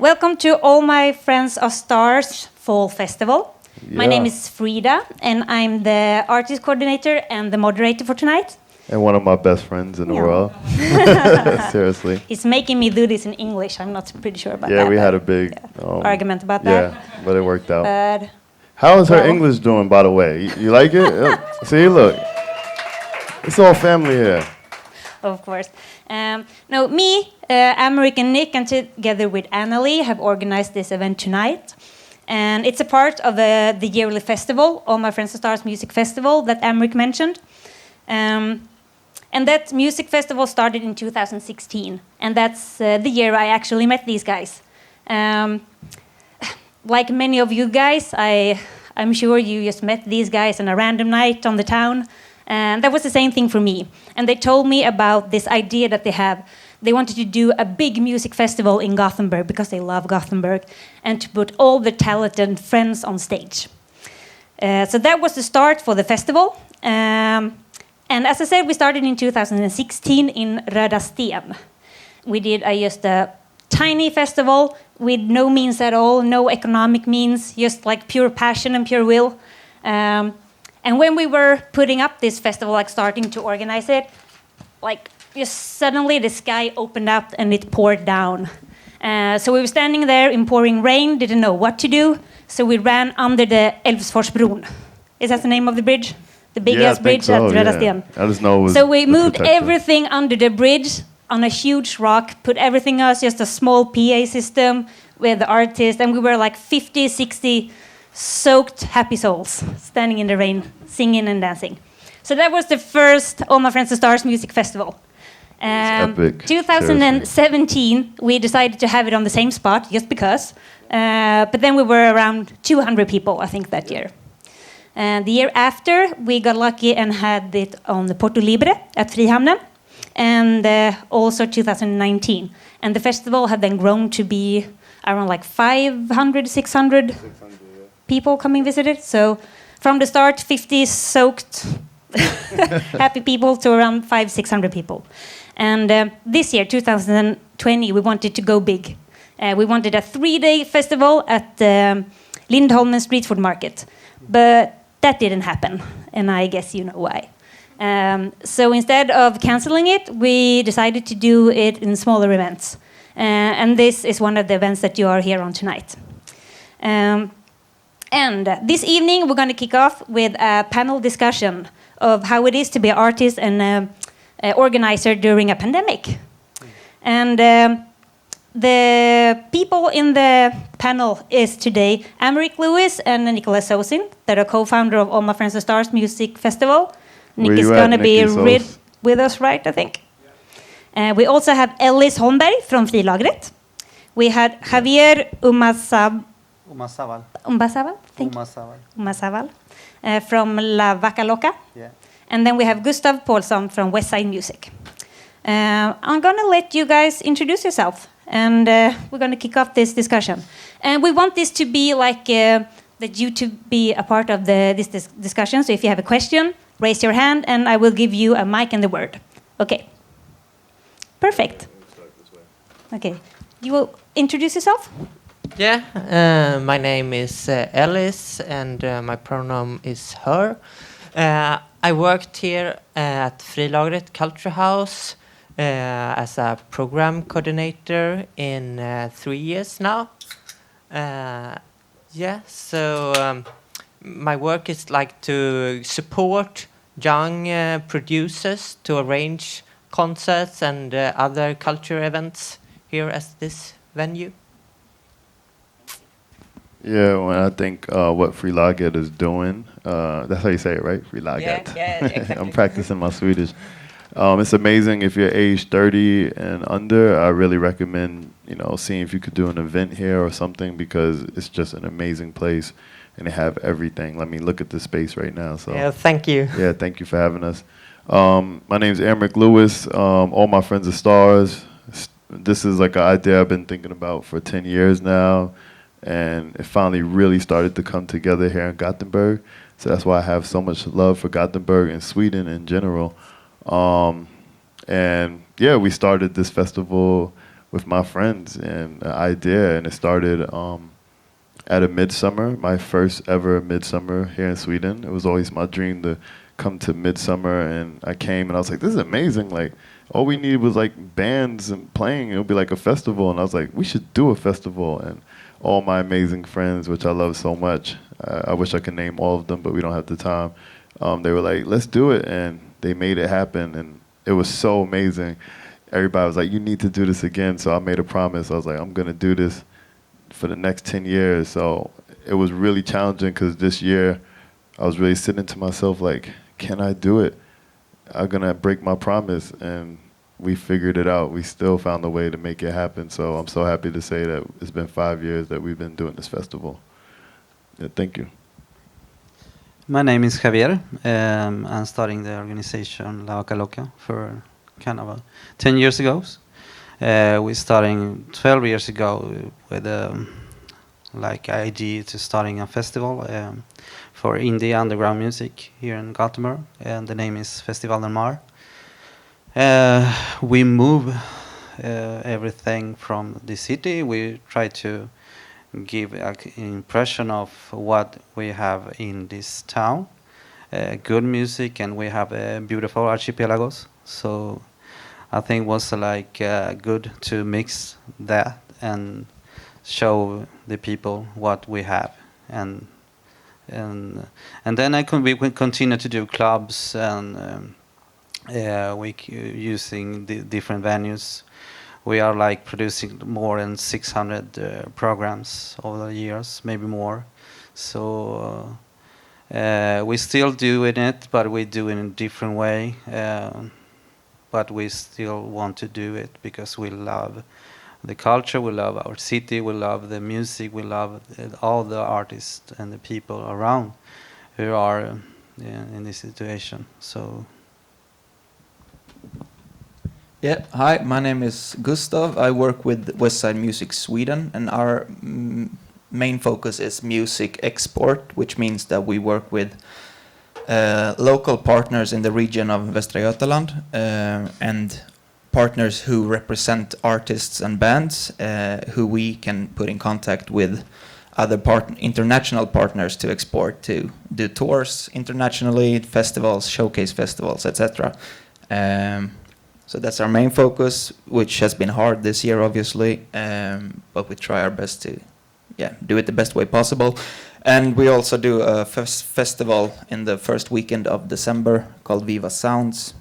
Welcome to All My Friends Are Stars Fall Festival. My name is Frida, and I'm the artist coordinator and the moderator for tonight. And one of my best friends in the world. Seriously. He's making me do this in English. I'm not pretty sure about that. Yeah, we had a big argument about that. Yeah, but it worked out. But how is her English doing, by the way? You like it? See, look. It's all family here. Of course. No, me, Americk and Nick, and together with Annalie, have organized this event tonight. And it's a part of the yearly festival, All My Friends Are Stars Music Festival, that Americk mentioned. And that music festival started in 2016. And that's the year I actually met these guys. Like many of you guys, I'm sure you just met these guys on a random night on the town. And that was the same thing for me. And they told me about this idea that they have. They wanted to do a big music festival in Gothenburg because they love Gothenburg, and to put all the talented friends on stage. So that was the start for the festival. And as I said, we started in 2016 in Röda Sten. We did just a tiny festival with no means at all, no economic means, just like pure passion and pure will. And when we were putting up this festival, like starting to organize it, like just suddenly the sky opened up and it poured down. So we were standing there in pouring rain, didn't know what to do. So we ran under the Älvsforsbron. Is that the name of the bridge? The biggest bridge at Röda Sten. I just know it was so we moved everything under the bridge on a huge rock, put everything else, just a small PA system with the artists, and we were like 50, 60 soaked happy souls standing in the rain, singing and dancing. So that was the first All My Friends Are Stars Music Festival. Epic. 2017, seriously. We decided to have it on the same spot, just because. But then we were around 200 people, I think, that year. And the year after, we got lucky and had it on the Porto Libre at Frihamnen, and also 2019. And the festival had then grown to be around like 500, 600 people coming visit it. So from the start, 50 soaked happy people to around 500-600 people. And this year, 2020, we wanted to go big. We wanted a 3-day festival at Lindholmen Street Food Market. But that didn't happen, and I guess you know why. So instead of canceling it, we decided to do it in smaller events. And this is one of the events that you are here on tonight. And this evening, we're going to kick off with a panel discussion of how it is to be an artist and organizer during a pandemic. And the people in the panel is today Americk Lewis and Nicholas Sosin, that are co-founder of All My Friends Are Stars Music Festival. Nick is going to be with us, right, I think? Yeah. We also have Ellis Holmberg from Frilagret. We had Javier Umazabal from Vaca, Loca. Yeah. And then we have Gustav Påhlsson from Westside Music. I'm going to let you guys introduce yourself, and we're going to kick off this discussion. And we want this to be like that you to be a part of this discussion. So if you have a question, raise your hand, and I will give you a mic and the word. Okay. Perfect. Okay. You will introduce yourself? Yeah, my name is Ellis, and my pronoun is her. I worked here at Frilagret Culture House as a program coordinator in 3 years now. So my work is like to support young producers to arrange concerts and other culture events here at this venue. Yeah, well, I think what Frilagret is doing, that's how you say it, right? Frilagret. Yeah, exactly. I'm practicing my Swedish. It's amazing if you're age 30 and under. I really recommend, seeing if you could do an event here or something, because it's just an amazing place and they have everything. I mean, look at the space right now. So yeah, thank you. Yeah, thank you for having us. My name is Americk Lewis. All My Friends Are Stars. This is like an idea I've been thinking about for 10 years now. And it finally really started to come together here in Gothenburg. So that's why I have so much love for Gothenburg and Sweden in general. And yeah, we started this festival with my friends and an idea, and it started at a midsummer, my first ever midsummer here in Sweden. It was always my dream to come to midsummer, and I came and I was like, this is amazing. Like, all we needed was like bands and playing. It would be like a festival, and I was like, we should do a festival. And all my amazing friends, which I love so much, I wish I could name all of them, but we don't have the time. They were like, let's do it, and they made it happen, and it was so amazing. Everybody was like, you need to do this again. So I made a promise. I was like, I'm gonna do this for the next 10 years. So it was really challenging, because this year I was really sitting to myself like, can I do it? I'm gonna break my promise, and we figured it out. We still found a way to make it happen. So I'm so happy to say that it's been 5 years that we've been doing this festival. Yeah, thank you. My name is Javier. I'm starting the organization Loca for kind of 10 years ago. We starting 12 years ago with like idea to starting a festival for indie underground music here in Gothenburg, and the name is Festival del Mar. We move everything from the city. We try to give an impression of what we have in this town, good music, and we have beautiful archipelagos. So I think it was like good to mix that and show the people what we have, and then we continue to do clubs, and we using the different venues. We are like producing more than 600 programs over the years, maybe more. So we still doing it, but we do it in a different way. But we still want to do it because we love the culture, we love our city, we love the music, we love all the artists and the people around who are in this situation. So. Yeah, hi, my name is Gustav. I work with Westside Music Sweden, and our main focus is music export, which means that we work with local partners in the region of Västra Götaland, and partners who represent artists and bands who we can put in contact with other international partners to export to do tours internationally, festivals, showcase festivals, etc. So that's our main focus, which has been hard this year, obviously, but we try our best to do it the best way possible. And we also do a festival in the first weekend of December called Viva Sounds,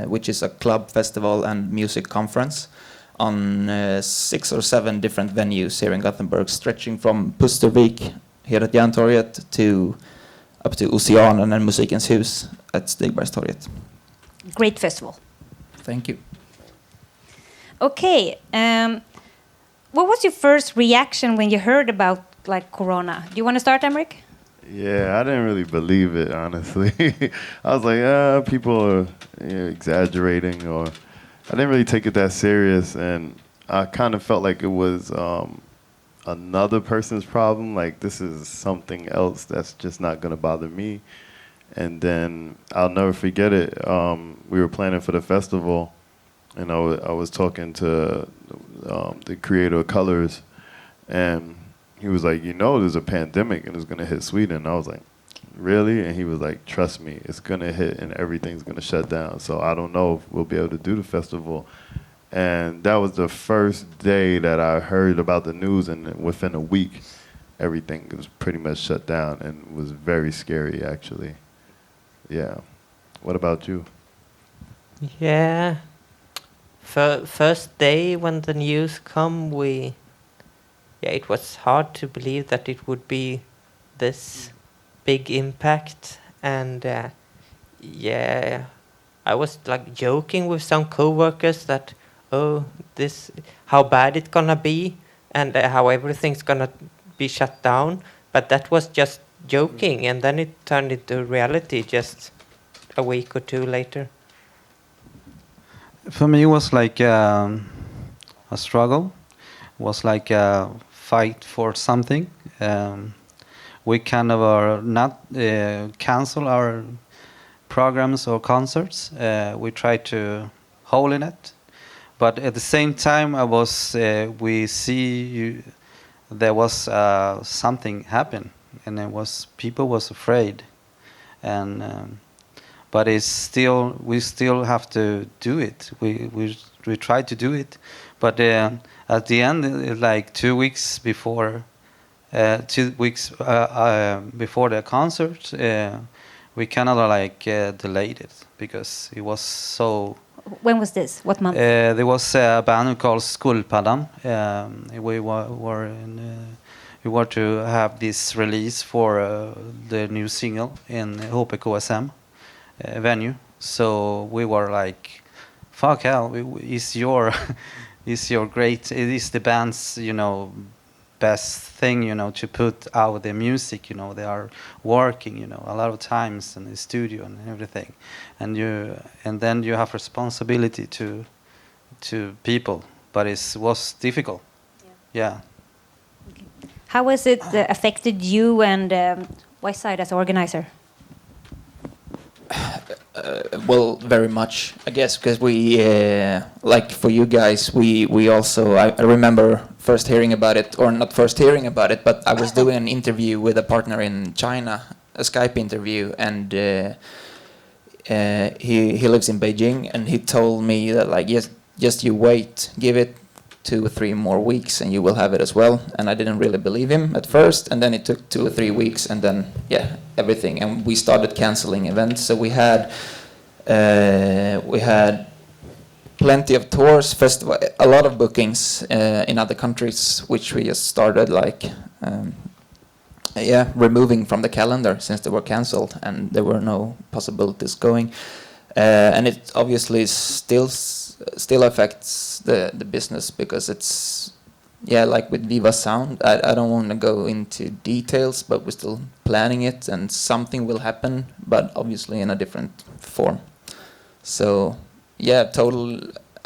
which is a club festival and music conference on 6 or 7 different venues here in Gothenburg, stretching from Pustervik here at Järntorget up to Oceanen and Musikens hus at Stigbergstorget. Great festival. Thank you. Okay, what was your first reaction when you heard about like Corona? Do you want to start, Americk? Yeah, I didn't really believe it, honestly. I was like, people are exaggerating, or I didn't really take it that serious, and I kind of felt like it was another person's problem. Like, this is something else that's just not going to bother me. And then I'll never forget it. We were planning for the festival, and I was talking to the creator of Colors, and he was like, there's a pandemic and it's going to hit Sweden. I was like, really? And he was like, trust me, it's going to hit and everything's going to shut down. So I don't know if we'll be able to do the festival. And that was the first day that I heard about the news, and within a week, everything was pretty much shut down, and it was very scary, actually. Yeah. What about you? Yeah. First day when the news come, it was hard to believe that it would be this big impact, and I was like joking with some co-workers that how bad it's gonna be, and how everything's gonna be shut down, but that was just joking, and then it turned into reality just a week or two later. For me, it was like a struggle. It was like a fight for something. We kind of are not cancel our programs or concerts. We try to hold in it. but at the same time, we see there was something happen, and people was afraid, and but we still have to do it. We try to do it, but at the end, like 2 weeks before, 2 weeks before the concert, we cannot delayed it because it was so. When was this? What month? There was a band called Skulpaddan. We were to have this release for the new single in HPKSM venue. So we were like, "Fuck hell! It's your, it's your great. It is the band's, best thing, to put out their music. They are working, a lot of times in the studio and everything, and then you have responsibility to people, but it was difficult. Yeah. Okay. How has it affected you and Westside as organizer? Well, very much, I guess, because we, like for you guys, we also, I remember first hearing about it, or not first hearing about it, but I was doing an interview with a partner in China, a Skype interview, and he lives in Beijing, and he told me that, like, yes, just you wait, give it 2 or 3 more weeks and you will have it as well. And I didn't really believe him at first, and then it took 2 or 3 weeks, and then everything, and we started canceling events. So we had plenty of tours, festival, a lot of bookings in other countries, which we just started removing from the calendar since they were cancelled and there were no possibilities going, and it obviously still affects the business, because it's like with Viva Sound, I don't want to go into details, but we're still planning it, and something will happen, but obviously in a different form. So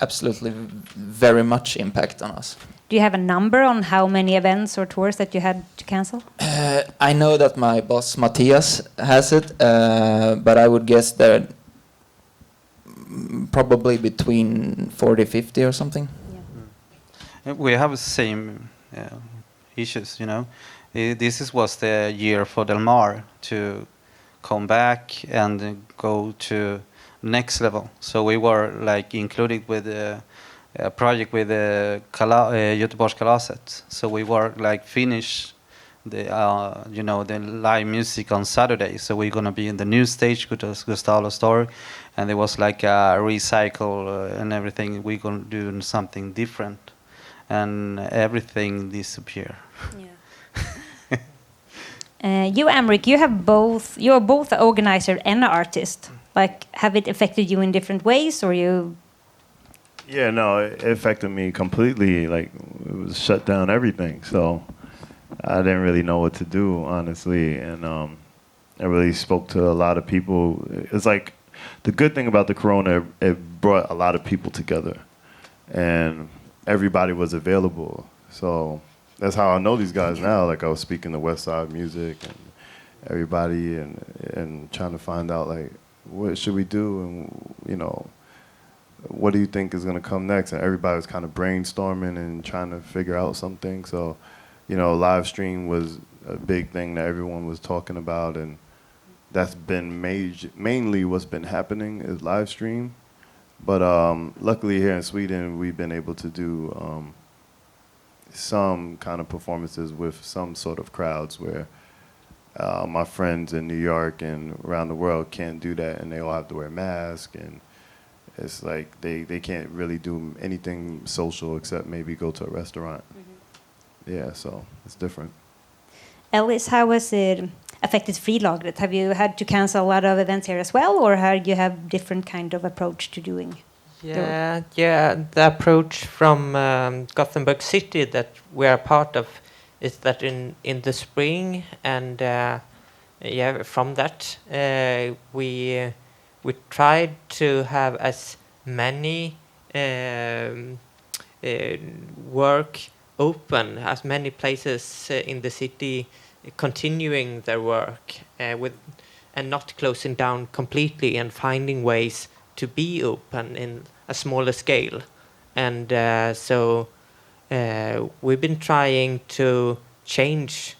absolutely very much impact on us. Do you have a number on how many events or tours that you had to cancel? I know that my boss Matthias has it, but I would guess that probably between 40-50 or something. We have the same issues, This was the year for Del Mar to come back and go to next level. So we were included with a project with Göteborgskalaset. So we were finish the the live music on Saturday. So we're gonna be in the new stage with Gustav's story, and there was a recycle and everything. We're gonna do something different, and everything disappear. You, Americk, you're both an organizer and an artist. Have it affected you in different ways, or you? Yeah, no, it affected me completely. It was shut down everything. So I didn't really know what to do, honestly. And I really spoke to a lot of people. It's the good thing about the Corona, it brought a lot of people together. And everybody was available. So that's how I know these guys now. I was speaking to Westside Music and everybody and trying to find out, what should we do? And, what do you think is going to come next? And everybody was kind of brainstorming and trying to figure out something. So, live stream was a big thing that everyone was talking about. And that's been mainly what's been happening is live stream. But luckily here in Sweden, we've been able to do some kind of performances with some sort of crowds where my friends in New York and around the world can't do that, and they all have to wear masks, and it's they can't really do anything social except maybe go to a restaurant. Mm-hmm. Yeah, so it's different. Ellis, how has it affected Frilagret? Have you had to cancel a lot of events here as well, or do you have different kind of approach to doing? The approach from Gothenburg city that we are part of is that in the spring, and from that we tried to have as many work open, as many places in the city continuing their work and not closing down completely, and finding ways to be open in a smaller scale. and so we've been trying to change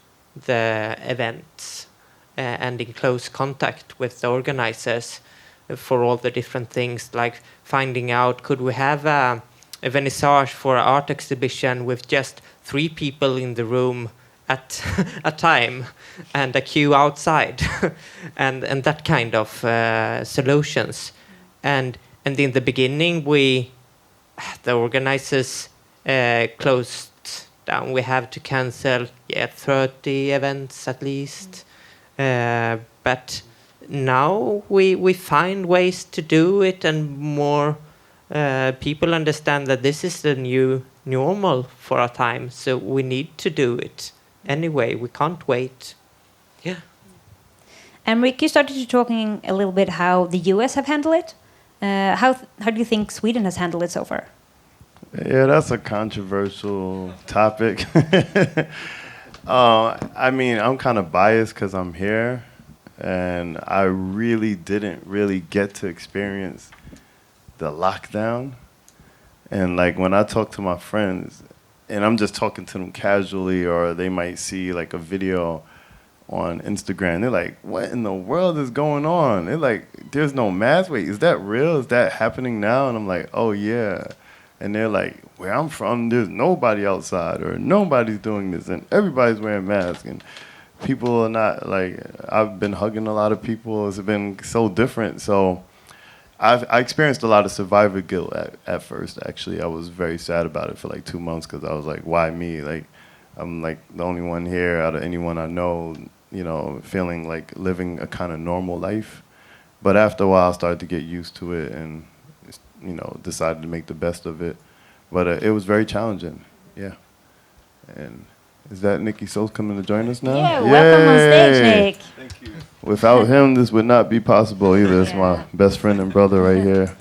the events and in close contact with the organizers for all the different things, like finding out, could we have a vernissage for an art exhibition with just 3 people in the room at a time and a queue outside and that kind of solutions. And in the beginning, the organizers closed down. We have to cancel 30 events at least. But now we find ways to do it, and more people understand that this is the new normal for our time, so we need to do it anyway. We can't wait. Yeah. Americk, you started to talking a little bit how the US have handled it. How do you think Sweden has handled it so far? Yeah, that's a controversial topic. I mean, I'm kind of biased because I'm here, and I really didn't get to experience the lockdown. And like when I talk to my friends, and I'm just talking to them casually, or they might see like a video on Instagram, they're like, what in the world is going on? They're like, there's no mask. Wait, is that real? Is that happening now? And I'm like, oh yeah. And they're like, where I'm from, there's nobody outside, or nobody's doing this, and everybody's wearing masks, and people are not, like, I've been hugging a lot of people. It's been so different. So I experienced a lot of survivor guilt at first, actually. I was very sad about it for like 2 months, because I was like, why me? Like, I'm like the only one here out of anyone I know, you know, feeling like living a kind of normal life. But after a while, I started to get used to it, and you know, decided to make the best of it. But it was very challenging, yeah. And is that Nicky Sos coming to join us now? Yeah, welcome on stage, Nick. Thank you. Without him, this would not be possible either. It's my best friend and brother right here.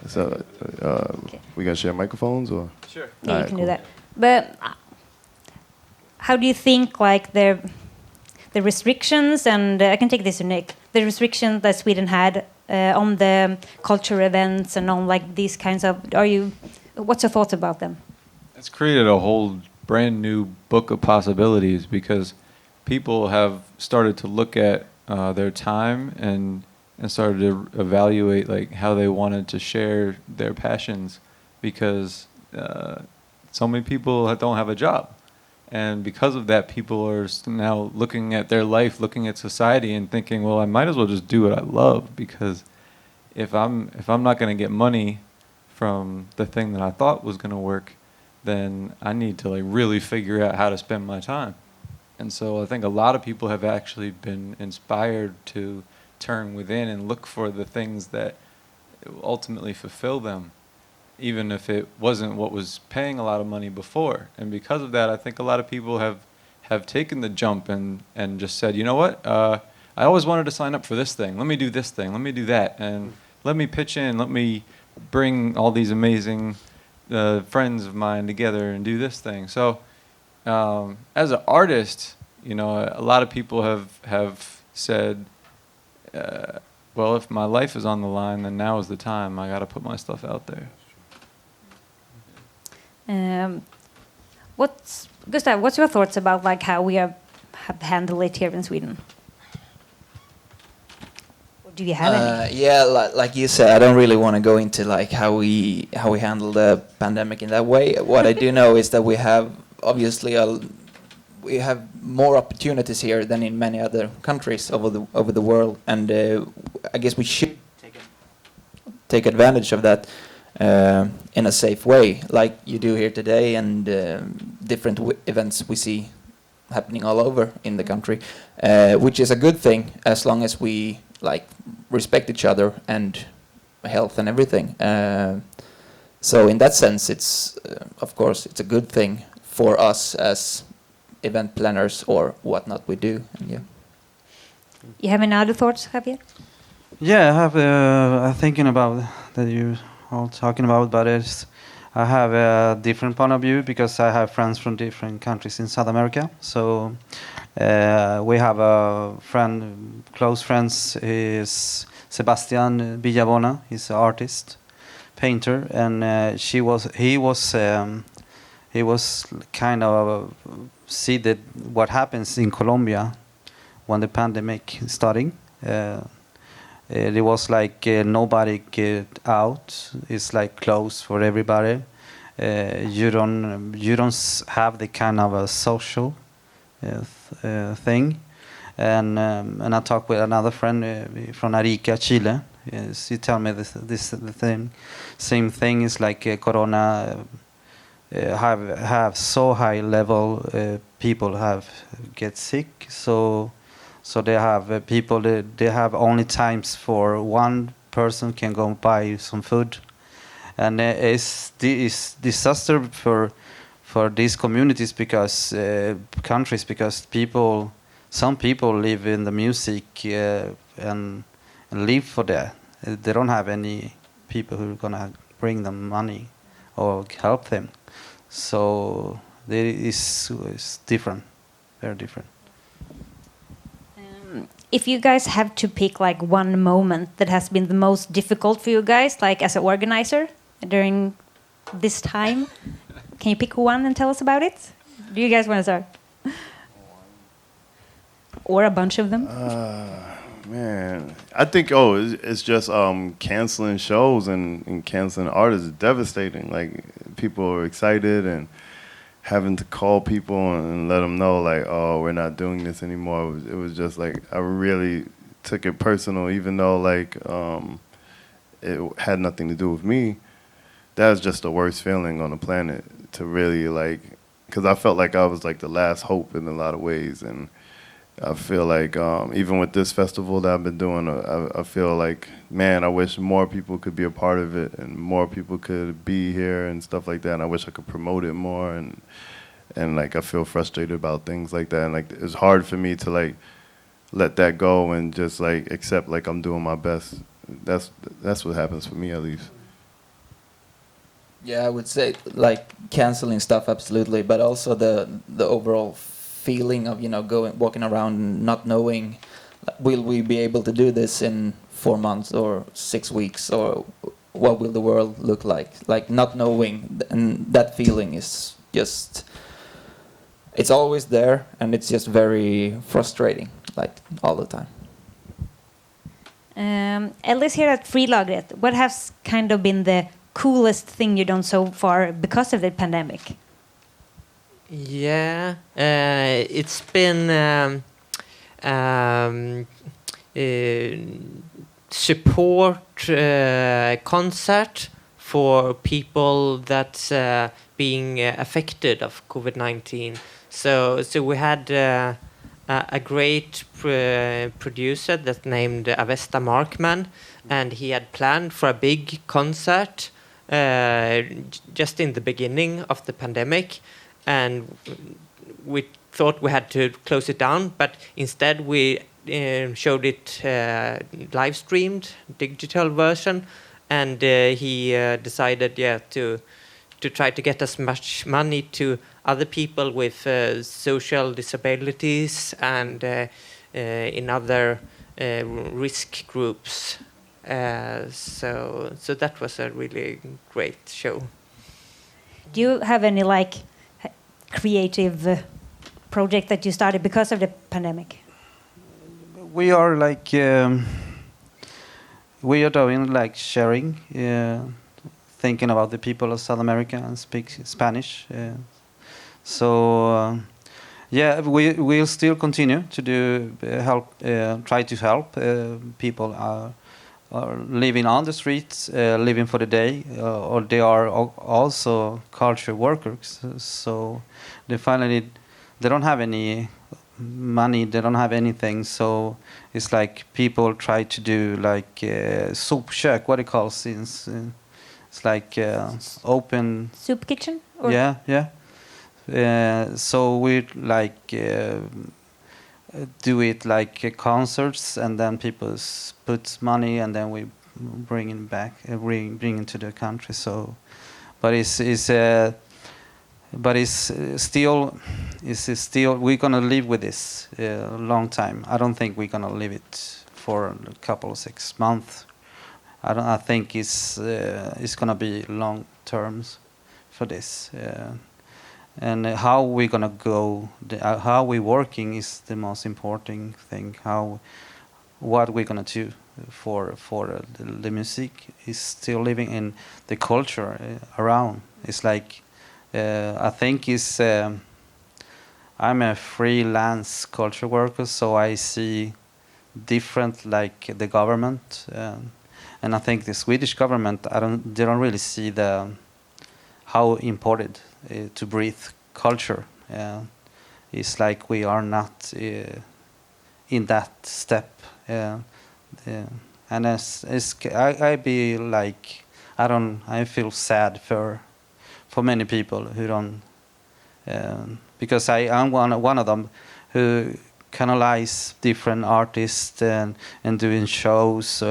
So, we gonna share microphones, or? Sure. Yeah, you can do that. But how do you think, like, the restrictions, and I can take this to Nick, the restrictions that Sweden had on the culture events and on like these kinds of, what's your thoughts about them? It's created a whole brand new book of possibilities, because people have started to look at their time and started to evaluate like how they wanted to share their passions, because so many people don't have a job. And because of that, people are now looking at their life, looking at society, and thinking, well, I might as well just do what I love, because if I'm not going to get money from the thing that I thought was going to work, then I need to like really figure out how to spend my time. And so I think a lot of people have actually been inspired to turn within and look for the things that ultimately fulfill them, even if it wasn't what was paying a lot of money before. And because of that, I think a lot of people have taken the jump and just said, you know what, I always wanted to sign up for this thing. Let me do this thing. Let me do that. And let me pitch in. Let me bring all these amazing friends of mine together and do this thing. So as an artist, you know, a lot of people have said, well, if my life is on the line, then now is the time. I got to put my stuff out there. Gustav, what's your thoughts about like how we have handled it here in Sweden? Or do you have any? Yeah, like you said, I don't really want to go into like how we handle the pandemic in that way. What I do know is that we have obviously we have more opportunities here than in many other countries over the world, and I guess we should take advantage of that. In a safe way, like you do here today, and different events we see happening all over in the country, which is a good thing as long as we like respect each other and health and everything. So in that sense, it's of course it's a good thing for us as event planners or whatnot we do. And yeah. You have any other thoughts, Javier? Yeah, I have thinking about that you all talking about, but I have a different point of view because I have friends from different countries in South America. So we have a close friends is Sebastian Villabona. He's an artist, painter, and he was kind of see that what happens in Colombia when the pandemic starting. It was like nobody get out. It's like closed for everybody. You don't have the kind of a social thing. And I talked with another friend from Arica, Chile. He told me the same thing. Is like Corona have so high level people get sick. So they have people. They have only times for one person can go buy some food, and it's disaster for these communities because countries because some people live in the music and live for that. They don't have any people who are gonna bring them money or help them. So it's different, very different. If you guys have to pick like one moment that has been the most difficult for you guys, like as an organizer during this time, can you pick one and tell us about it? Do you guys want to start? Or a bunch of them? Man, I think it's just canceling shows and canceling artists is devastating. Like people are excited and having to call people and let them know like, oh, we're not doing this anymore. It was just like I really took it personal, even though like it had nothing to do with me. That was just the worst feeling on the planet to really like, because I felt like I was like the last hope in a lot of ways. And I feel like even with this festival that I've been doing, I feel like, man, I wish more people could be a part of it and more people could be here and stuff like that. And I wish I could promote it more. And like I feel frustrated about things like that. And like it's hard for me to like let that go and just like accept like I'm doing my best. That's what happens for me at least. Yeah, I would say like canceling stuff absolutely, but also the overall feeling of walking around and not knowing will we be able to do this in 4 months or 6 weeks, or what will the world look like not knowing, and that feeling is just, it's always there and it's just very frustrating like all the time. Ellis here at Frilagret, what has kind of been the coolest thing you've done so far because of the pandemic? Yeah, it's been support concert for people that's being affected of COVID-19. So we had a great producer that named Avesta Markman, and he had planned for a big concert just in the beginning of the pandemic. And we thought we had to close it down, but instead we showed it live streamed, digital version, and he decided, to try to get as much money to other people with social disabilities and in other risk groups. So that was a really great show. Do you have any like creative project that you started because of the pandemic? We are like we are doing like sharing, thinking about the people of South America and speak Spanish. We'll still continue to do try to help people are living on the streets, living for the day, or they are also culture workers. So they don't have any money, they don't have anything. So it's like people try to do like sopkök, what it calls. It's like open Soup kitchen? Or? Yeah. So we like do it like concerts, and then people put money, and then we bring it back, bring it to the country. So, but it's still we're gonna live with this a long time. I don't think we're gonna live it for a couple of 6 months. I think it's gonna be long terms for this. And how we're gonna go, how we're working is the most important thing. What we're gonna do for the music is still living in the culture around. It's like I think it's I'm a freelance culture worker, so I see different like the government, and I think the Swedish government they don't really see how important to breathe culture. It's like we are not in that step. And I be like I feel sad for many people who don't, because I'm one of them who canalize different artists and doing shows,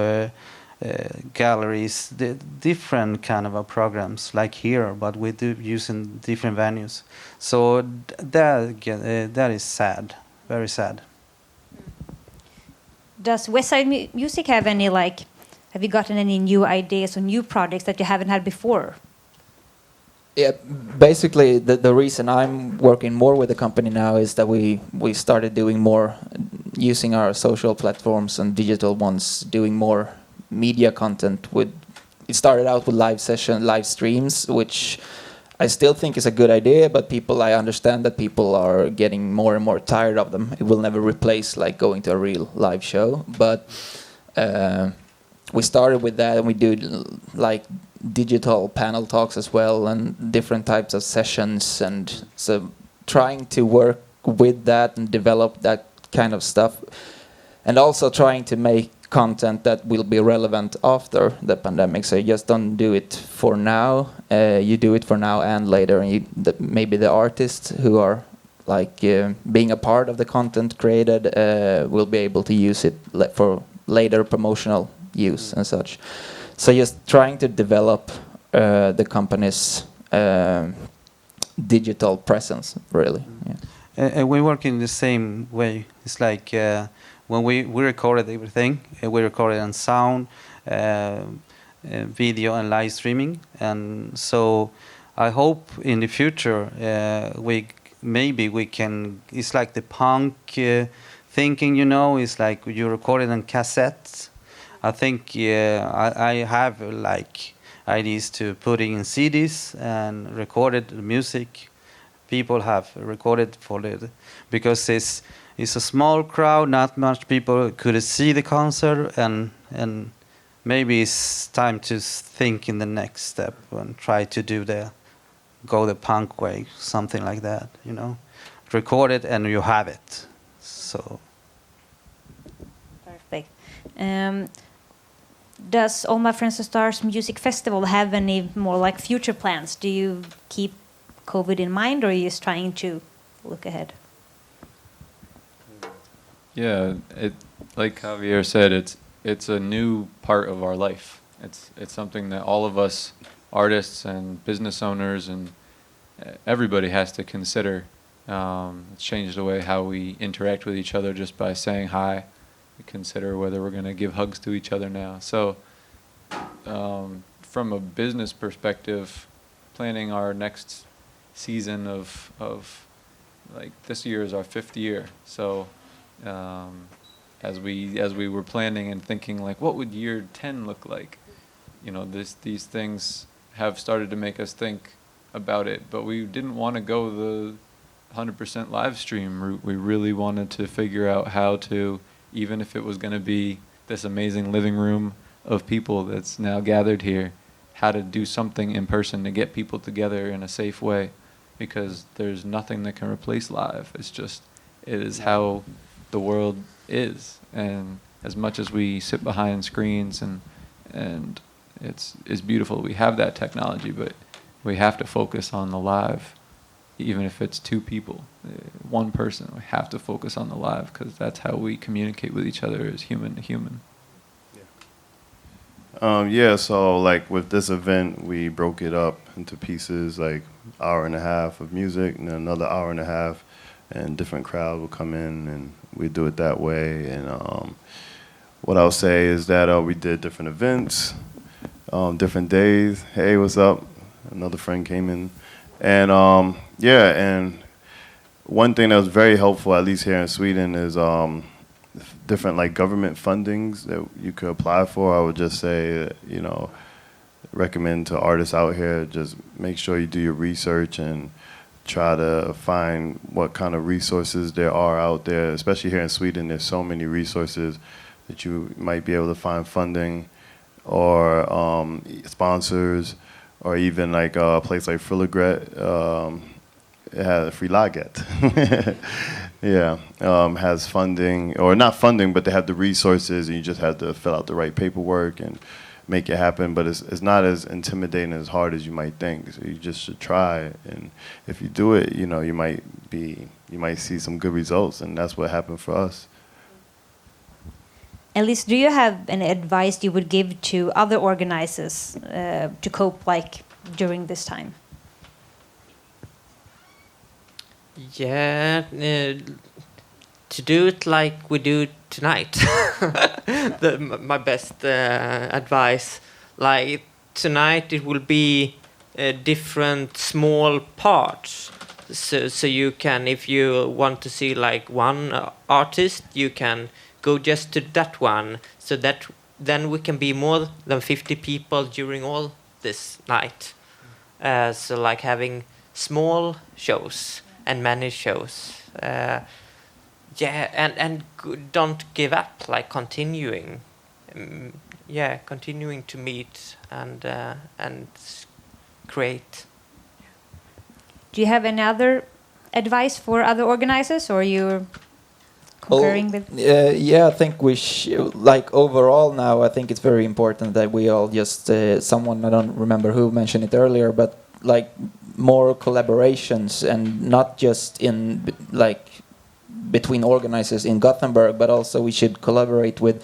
galleries, different kind of programs like here, but we do using different venues. So that is sad, very sad. Does Westside Music have any have you gotten any new ideas or new projects that you haven't had before? Yeah, basically the reason I'm working more with the company now is that we started doing more, using our social platforms and digital ones, doing more media content. It started out with live streams, which I still think is a good idea, but I understand that people are getting more and more tired of them. It will never replace like going to a real live show, but we started with that, and we do like digital panel talks as well, and different types of sessions, and so trying to work with that and develop that kind of stuff, and also trying to make content that will be relevant after the pandemic. So you just don't do it for now, you do it for now and later, and maybe the artists who are like being a part of the content created will be able to use it for later promotional use and such. So just trying to develop the company's digital presence, really. Yeah. And we work in the same way. It's like when we recorded everything, we recorded on sound, video, and live streaming. And so I hope in the future we can. It's like the punk thinking, It's like you record it on cassettes. I think I have like ideas to putting in CDs and recorded the music. People have recorded for it because it's a small crowd, not much people could see the concert, and maybe it's time to think in the next step and try to go the punk way, something like that, Record it and you have it. So perfect. Does All My Friends and Stars Music Festival have any more like future plans? Do you keep COVID in mind, or are you just trying to look ahead? Yeah, like Javier said, it's a new part of our life. It's something that all of us artists and business owners and everybody has to consider. It's changed the way how we interact with each other just by saying hi. We consider whether we're going to give hugs to each other now. So from a business perspective, planning our next season of like this year is our 5th year. So as we were planning and thinking like what would year 10 look like, these things have started to make us think about it, but we didn't want to go the 100% live stream route. We really wanted to figure out how to, even if it was going to be this amazing living room of people that's now gathered here, how to do something in person to get people together in a safe way, because there's nothing that can replace live. It is how the world is, and as much as we sit behind screens and it's beautiful, we have that technology, but we have to focus on the live. Even if it's 2 people, 1 person, we have to focus on the live, because that's how we communicate with each other as human to human. So like with this event, we broke it up into pieces, like 1.5 hours of music and another 1.5 hours, and different crowd will come in, and we do it that way. And what I'll say is that we did different events, different days. Hey, what's up? Another friend came in. And and one thing that was very helpful, at least here in Sweden, is different like government fundings that you could apply for. I would just say, recommend to artists out here, just make sure you do your research and try to find what kind of resources there are out there. Especially here in Sweden, there's so many resources that you might be able to find funding or sponsors, or even like a place like Frilagret. It has Frilagret. Has funding, or not funding, but they have the resources, and you just have to fill out the right paperwork and make it happen. But it's not as intimidating, as hard as you might think. So you just should try, and if you do it, you might see some good results, and that's what happened for us. Ellis, do you have any advice you would give to other organizers to cope like during this time? Yeah, to do it like we do tonight. My best advice. Like tonight, it will be different small parts. So you can, if you want to see like one artist, you can go just to that one. So that then we can be more than 50 people during all this night. So like having small shows and many shows. And don't give up, like continuing. Continuing to meet and create. Do you have any other advice for other organizers, or you're concurring with? I think we like overall now, I think it's very important that we all just, someone, I don't remember who mentioned it earlier, but like more collaborations, and not just in like between organizers in Gothenburg, but also we should collaborate with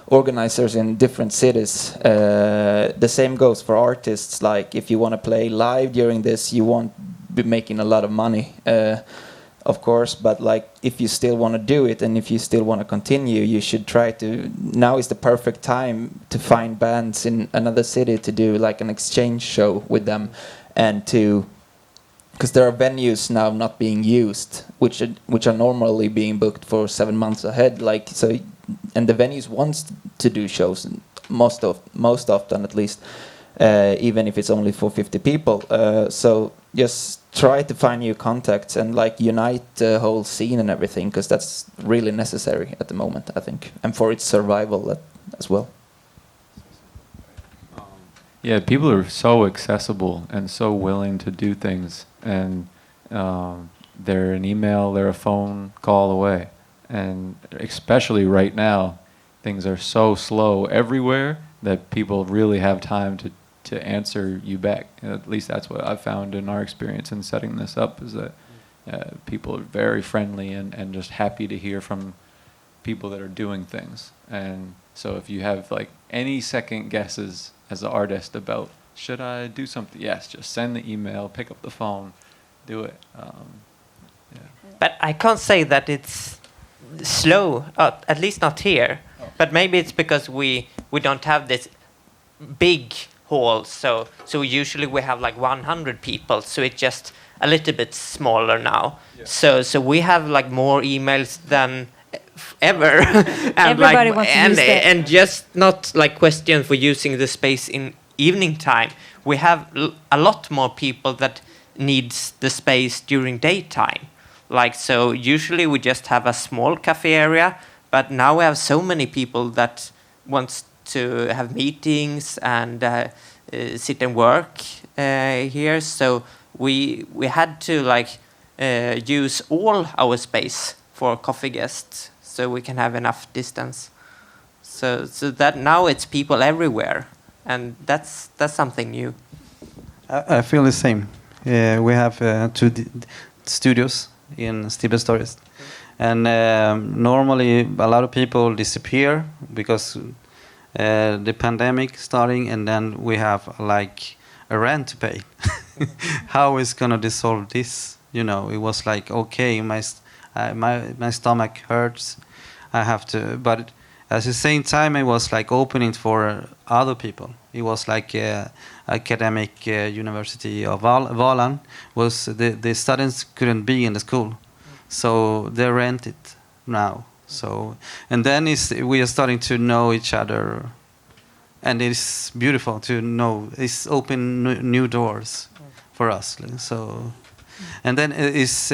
organizers in different cities. The same goes for artists. Like if you want to play live during this, you won't be making a lot of money, of course, but like if you still want to do it and if you still want to continue, you should try to. Now is the perfect time to find bands in another city to do like an exchange show with them, and to, because there are venues now not being used, which are normally being booked for 7 months ahead. Like so, and the venues wants to do shows most often at least, even if it's only for 50 people. So just try to find new contacts and like unite the whole scene and everything, because that's really necessary at the moment, I think, and for its survival as well. Yeah, people are so accessible and so willing to do things, and they're an email, they're a phone call away. And especially right now, things are so slow everywhere that people really have time to answer you back. At least that's what I've found in our experience in setting this up, is that people are very friendly and just happy to hear from people that are doing things. And so if you have like any second guesses as an artist about, should I do something? Yes, just send the email, pick up the phone, do it. But I can't say that it's slow, at least not here. Oh. But maybe it's because we don't have this big hall, so usually we have like 100 people, so it's just a little bit smaller now. Yeah. So we have like more emails than ever. And everybody wants to use that. And just not like question for using the space in evening time. We have a lot more people that needs the space during daytime. Like, so usually we just have a small cafe area, but now we have so many people that wants to have meetings and sit and work here. So we had to like use all our space for coffee guests, so we can have enough distance. So that now it's people everywhere, and that's something new. I feel the same. We have 2 studios in Stibestorget, and normally a lot of people disappear because the pandemic starting, and then we have like a rent to pay. How is gonna dissolve this? It was like, okay, my stomach hurts, I have to, but At the same time, it was like opening for other people. It was like academic university of Valan. Was the students couldn't be in the school, so they rent it now. So and then we are starting to know each other, and it's beautiful to know. It's open new doors for us. So, and then it's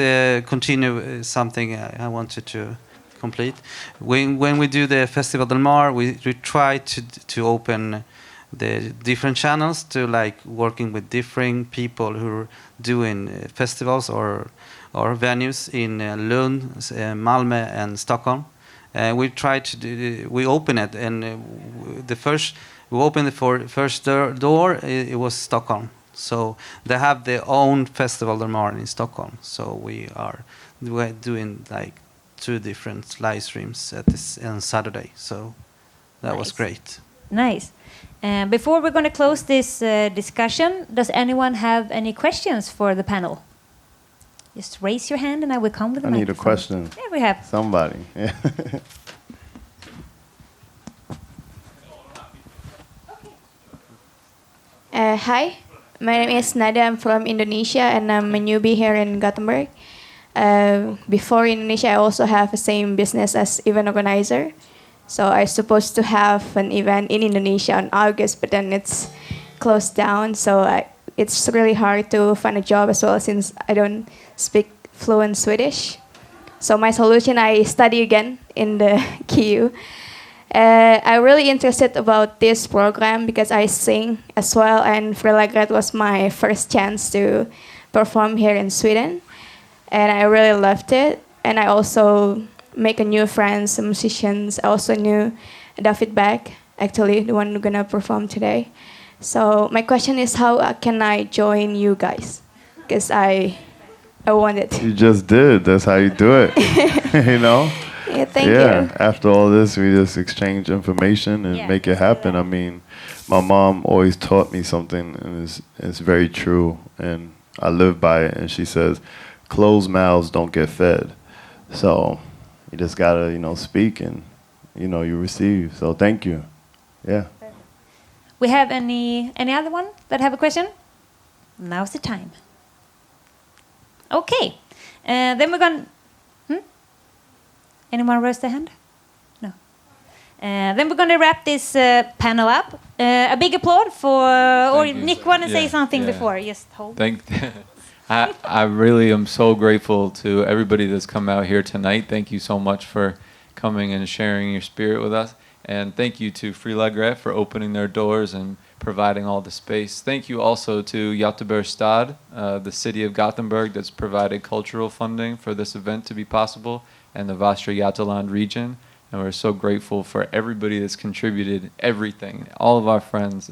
continue something I wanted to complete. When we do the Festival del Mar, we try to open the different channels to like working with different people who are doing festivals or venues in Lund, Malmö, and Stockholm. We try to we open it, and we opened the first door. It was Stockholm, so they have their own Festival del Mar in Stockholm. So we're doing like 2 different live streams on Saturday. So that was great. Nice. Before we're going to close this discussion, does anyone have any questions for the panel? Just raise your hand and I will come with the I need a microphone. question. There we have. Somebody. Yeah. Hi, my name is Nada. I'm from Indonesia and I'm a newbie here in Gothenburg. Before Indonesia, I also have the same business as event organizer. So I was supposed to have an event in Indonesia in August, but then it's closed down. So it's really hard to find a job as well since I don't speak fluent Swedish. So my solution, I study again in the KU. I'm really interested about this program because I sing as well, and Frilagret was my first chance to perform here in Sweden, and I really loved it. And I also make a new friends, musicians. I also knew David Beck, actually the one who's gonna perform today. So my question is, how can I join you guys? Because I want it. You just did. That's how you do it. You know? Yeah, thank you. After all this, we just exchange information and make it happen. I mean, my mom always taught me something, and it's very true, and I live by it. And she says, closed mouths don't get fed. So you just gotta, speak, and, you receive. So thank you. Yeah. We have any other one that have a question? Now's the time. Okay. Then we're going... Anyone raise their hand? No. Then we're going to wrap this panel up. A big applause for... or Nick want to say something before. Just hold. I really am so grateful to everybody that's come out here tonight. Thank you so much for coming and sharing your spirit with us. And thank you to Frilagret for opening their doors and providing all the space. Thank you also to Göteborg Stad, the city of Gothenburg, that's provided cultural funding for this event to be possible, and the Västra Götaland region. And we're so grateful for everybody that's contributed everything, all of our friends.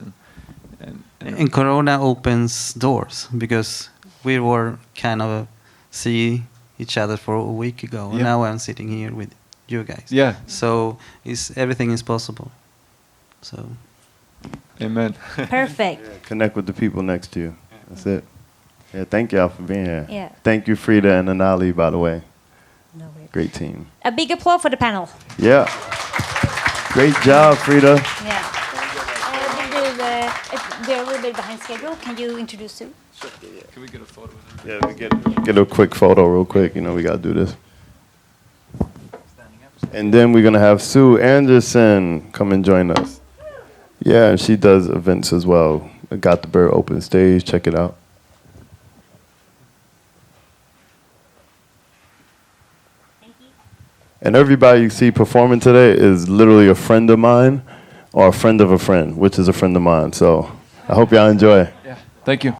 And Corona opens doors, because we were kind of see each other for a week ago. And now I'm sitting here with you guys. Yeah. So everything is possible. So. Amen. Perfect. Connect with the people next to you. That's it. Yeah, thank y'all for being here. Yeah. Thank you, Frida and Anali, by the way. No, great team. A big applause for the panel. Yeah. Great job, Frida. Yeah. They're a little bit behind schedule. Can you introduce Sue? Sure. Yeah. Can we get a photo with her? Yeah, we get a quick photo real quick. We got to do this. And then we're going to have Sue Anderson come and join us. Yeah, and she does events as well. Gothenburg Open Stage. Check it out. And everybody you see performing today is literally a friend of mine or a friend of a friend, which is a friend of mine. So I hope y'all enjoy. Yeah, thank you.